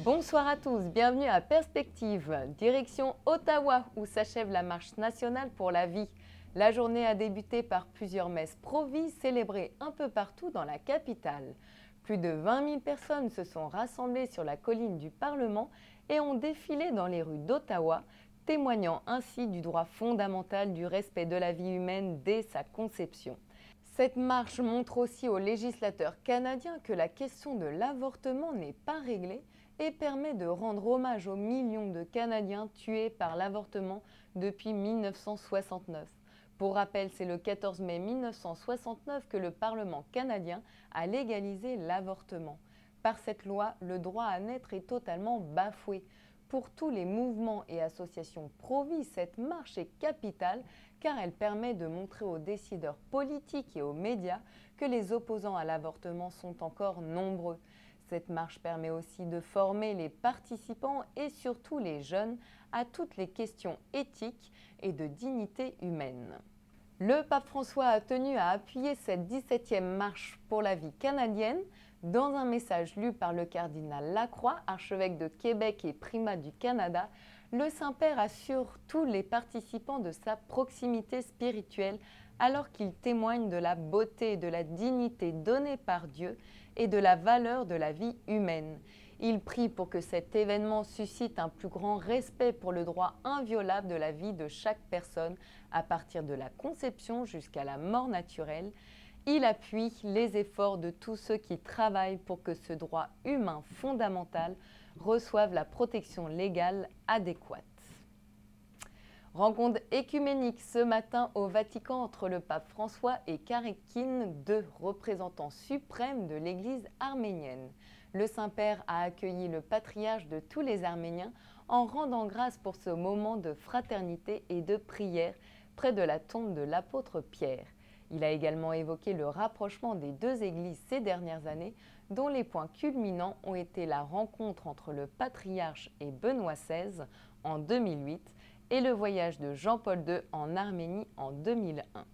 Bonsoir à tous, bienvenue à Perspective. Direction Ottawa où s'achève la marche nationale pour la vie. La journée a débuté par plusieurs messes pro-vie célébrées un peu partout dans la capitale. Plus de 20 000 personnes se sont rassemblées sur la colline du Parlement et ont défilé dans les rues d'Ottawa, témoignant ainsi du droit fondamental du respect de la vie humaine dès sa conception. Cette marche montre aussi aux législateurs canadiens que la question de l'avortement n'est pas réglée et permet de rendre hommage aux millions de Canadiens tués par l'avortement depuis 1969. Pour rappel, c'est le 14 mai 1969 que le Parlement canadien a légalisé l'avortement. Par cette loi, le droit à naître est totalement bafoué. Pour tous les mouvements et associations pro-vie, cette marche est capitale car elle permet de montrer aux décideurs politiques et aux médias que les opposants à l'avortement sont encore nombreux. Cette marche permet aussi de former les participants et surtout les jeunes à toutes les questions éthiques et de dignité humaine. Le pape François a tenu à appuyer cette 17e marche pour la vie canadienne. Dans un message lu par le cardinal Lacroix, archevêque de Québec et primat du Canada, le Saint-Père assure tous les participants de sa proximité spirituelle alors qu'il témoigne de la beauté et de la dignité donnée par Dieu et de la valeur de la vie humaine. Il prie pour que cet événement suscite un plus grand respect pour le droit inviolable de la vie de chaque personne à partir de la conception jusqu'à la mort naturelle. Il appuie les efforts de tous ceux qui travaillent pour que ce droit humain fondamental reçoive la protection légale adéquate. Rencontre écuménique ce matin au Vatican entre le pape François et Karekin, deux représentants suprêmes de l'Église arménienne. Le Saint-Père a accueilli le patriarche de tous les Arméniens en rendant grâce pour ce moment de fraternité et de prière près de la tombe de l'apôtre Pierre. Il a également évoqué le rapprochement des deux églises ces dernières années, dont les points culminants ont été la rencontre entre le patriarche et Benoît XVI en 2008 et le voyage de Jean-Paul II en Arménie en 2001.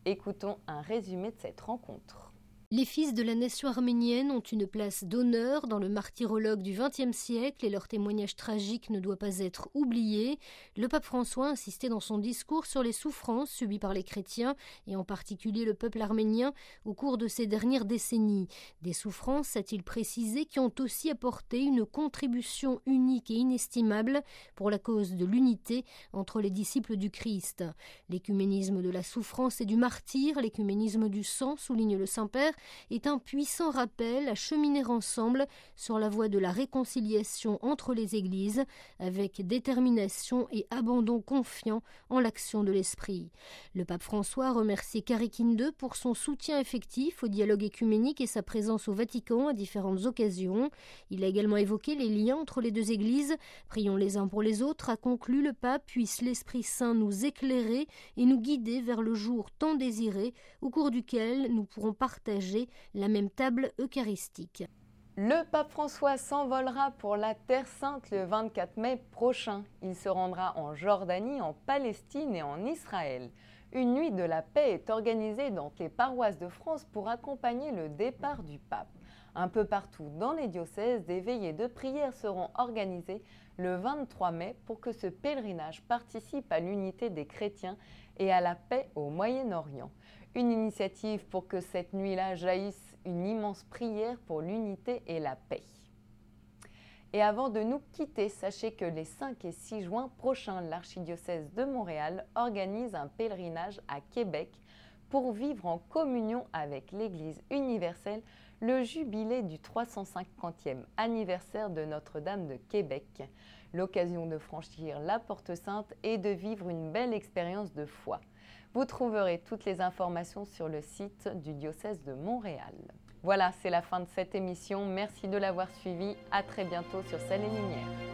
Écoutons un résumé de cette rencontre. Les fils de la nation arménienne ont une place d'honneur dans le martyrologe du XXe siècle et leur témoignage tragique ne doit pas être oublié. Le pape François a insisté dans son discours sur les souffrances subies par les chrétiens et en particulier le peuple arménien au cours de ces dernières décennies. Des souffrances, a-t-il précisé, qui ont aussi apporté une contribution unique et inestimable pour la cause de l'unité entre les disciples du Christ. L'écuménisme de la souffrance et du martyre, l'écuménisme du sang, souligne le Saint-Père, est un puissant rappel à cheminer ensemble sur la voie de la réconciliation entre les églises avec détermination et abandon confiant en l'action de l'Esprit. Le pape François a remercié Karekin II pour son soutien effectif au dialogue écuménique et sa présence au Vatican à différentes occasions. Il a également évoqué les liens entre les deux églises. Prions les uns pour les autres, a conclu le pape, puisse l'Esprit Saint nous éclairer et nous guider vers le jour tant désiré au cours duquel nous pourrons partager la même table eucharistique. Le pape François s'envolera pour la Terre Sainte le 24 mai prochain. Il se rendra en Jordanie, en Palestine et en Israël. Une nuit de la paix est organisée dans les paroisses de France pour accompagner le départ du pape. Un peu partout dans les diocèses, des veillées de prière seront organisées le 23 mai pour que ce pèlerinage participe à l'unité des chrétiens et à la paix au Moyen-Orient. Une initiative pour que cette nuit-là jaillisse une immense prière pour l'unité et la paix. Et avant de nous quitter, sachez que les 5 et 6 juin prochains, l'archidiocèse de Montréal organise un pèlerinage à Québec pour vivre en communion avec l'Église universelle le jubilé du 350e anniversaire de Notre-Dame de Québec. L'occasion de franchir la Porte Sainte et de vivre une belle expérience de foi. Vous trouverez toutes les informations sur le site du diocèse de Montréal. Voilà, c'est la fin de cette émission. Merci de l'avoir suivi. À très bientôt sur Ciel et Lumière.